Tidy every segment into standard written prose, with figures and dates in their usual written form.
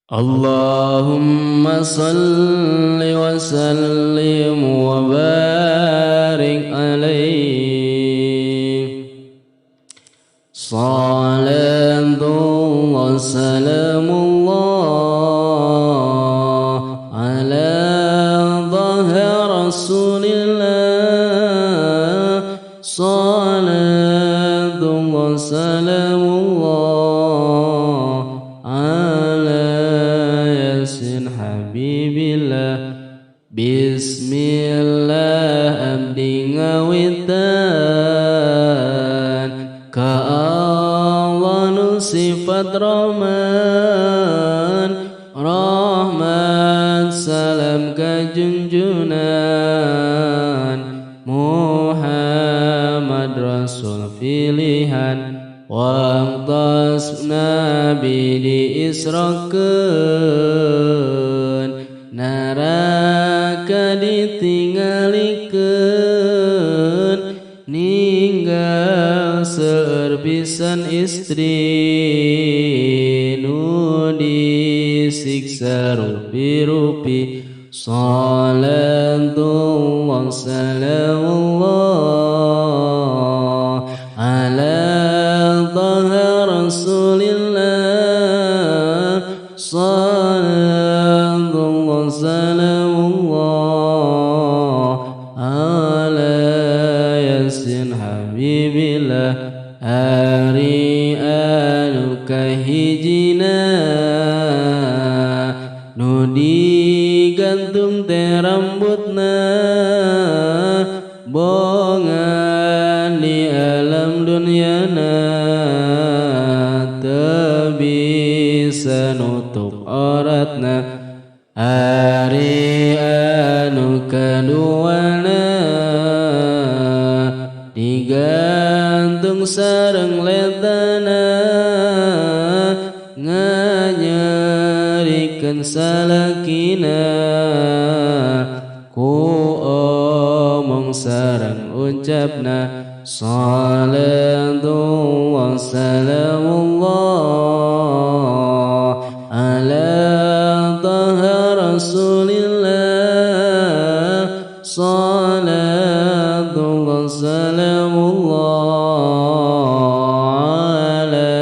Allahumma salli wa sallim wa barik alaihi. Salatullah salamullah ala dhaha rasulillah. Salatullah salamullah Bismillah abdi ngawitan ka Allah nu sifat Rahman. Rahmat salam ka junjunan Muhammad Rasul pilihan waqtas nabi diisrakeun neraka ditinggalikeun ninggal seueur pisan istri nu disiksa rupi-rupi. Salatullah salamullah ala dhaha rasulillah. Salatullah salamullah ala yasin habibillah. Ari anu kahijina nu digantung teh rambutna bongan di alam dunyana teu bisa nutup auratna. Ari anu kaduana digantung sareng letana nganyerikeun salakina ku omong sareng ucapna. Salatullah salamullah ala dhaha rasulillah. Salatullah salamullah ala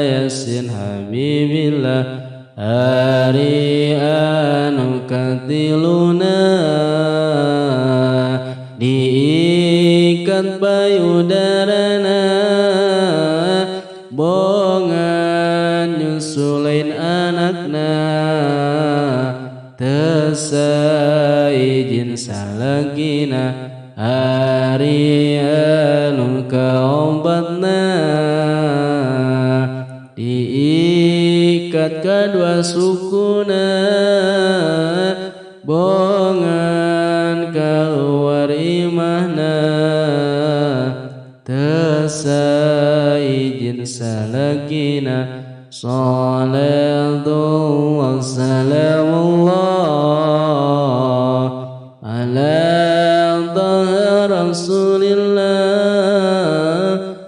yasin habibillah. Ari anu katiluna diikat payudarana bongan nyusulein anakna teu saijin salakina. Ari anu kaompatna diikat kadua sukuna bongan kaluar imahna teu saijin salakina. Salatullah salamullah ala dhaha rasulillah.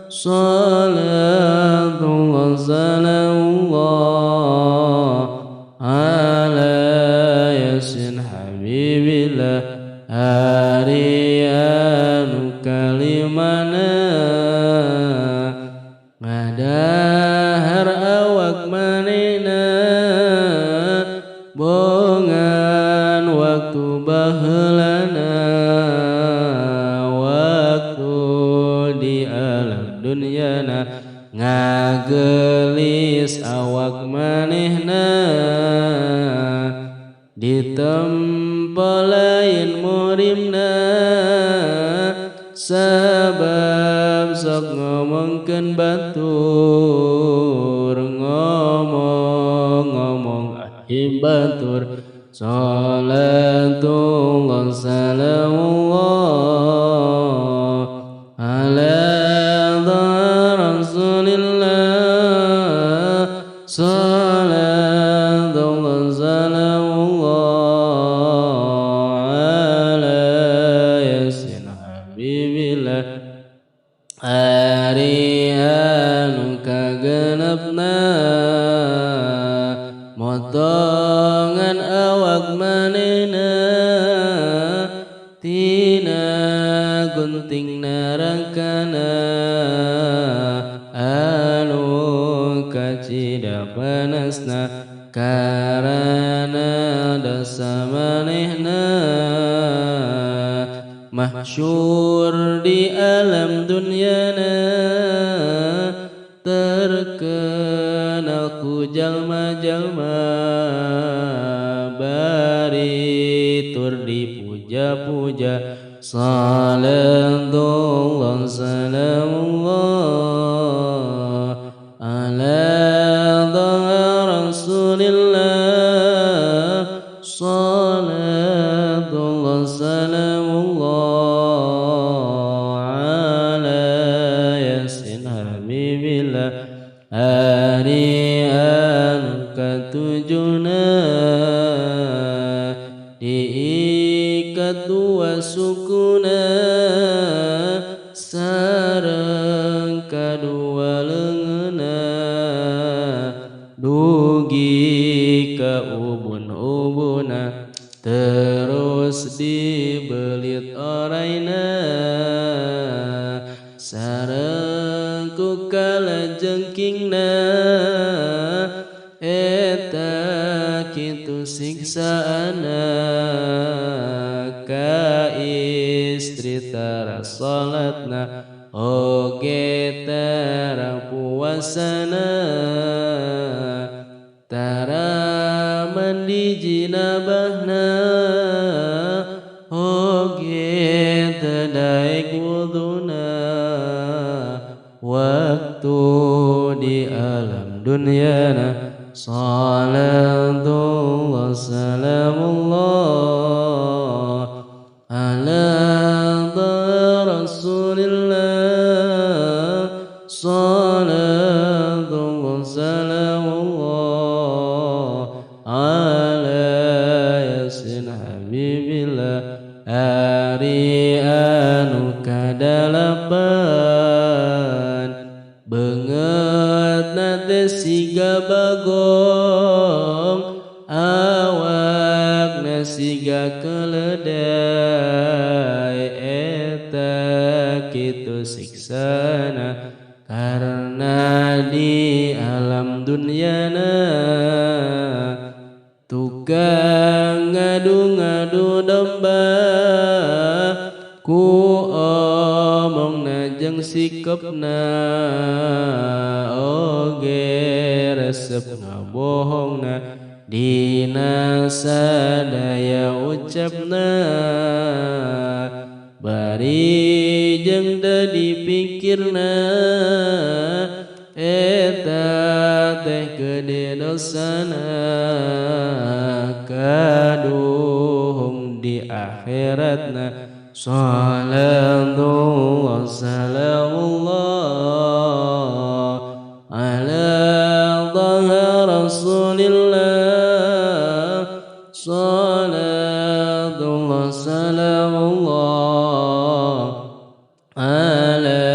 Salatullah salamullah ala yasin habibillah. Ari anu kalimana ngadahar awak manehna bongan waktu baheulana waktu di alam dunyana ngagelis awak manehna ditempelain murimna sabab sok ngomongkeun batur ngomong ahim batur. Salatullah salamullah ala dhaha rasulillah. Salatullah salamullah ala yasin habibillah. Ari anu kagenepna motor tarakana anu kacida panasna karana dasa manehna mahsyur di alam dunyana terkenal ku jalma-jalma bari tur dipuja-puja salatullah salamullah ala rasulillah salatullah salamullah ala yasin habibillah arian katujuna diikat dua sukuna sareng kadua leungeuna dugi ka ubun-ubuna terus dibelit oraina sareng ku kalajengkingna eta kitu siksaana ka istri tara salatna oge tara puasana tara mandi jinabahna oge tadaek wuduna waktu di alam dunyana salatullah salamullah ala rasulillah salatullah salamullah ala yasin habibillah ari anu kadalapan beungeut nate siga bagong awakna siga keledai eta kitu siksana karena di alam dunyana tukang ngadu-ngadu domba ku omongna jeung sikepna oge resepna bohongna dina sadaya ucapna bari jeung teu dipikirna eta teh gede dosana kaduhung di akhiratna salatullah salamullah ala rasulillah salatullah salamullah ala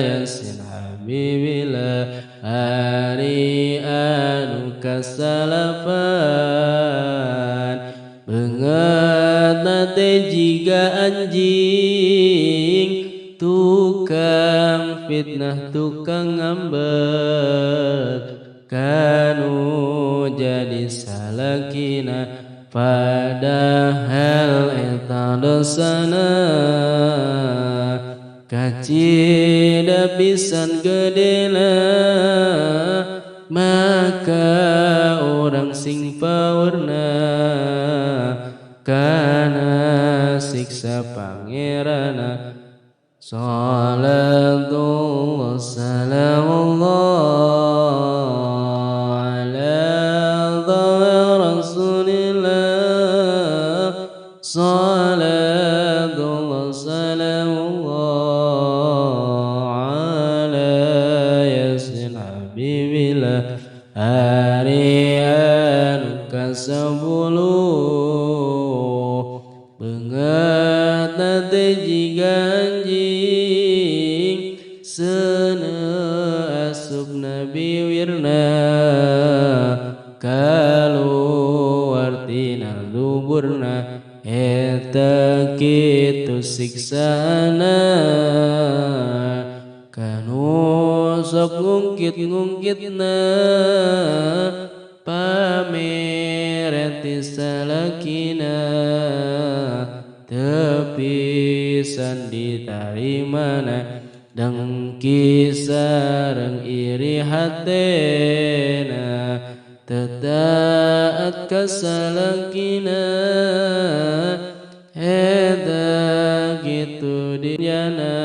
yasin habibillah ari anu kasalapan beungeut nate jiga anjing tukang fitnah tukang ngambek kanu jadi salakina padahal eta dosana kacida pisan gedena maka orang sing paurna kana siksa pangerana salatullah salamullah ala rasulillah salatullah salamullah ala yasin habibillah ari anu kasabuluh beungeut nate jiga anjing seuneu asupna biwirna kaluar tina luburna eta kitu siksana ngungkit-ngungkitna pamereti salakina tepisan ditarimana dengki sareng iri hatena tetaat kasalakina heda gitu diana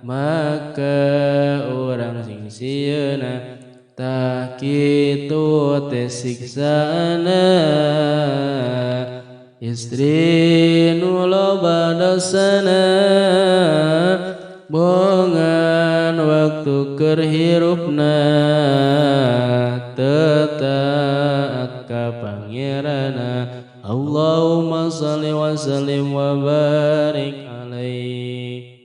maka orang sing sieuna tah kitu teh siksana istri nu loba dosana bongan waktu keur hirupna tetaat ka pangerana Allahumma shalli wa sallim wa barik alaihi.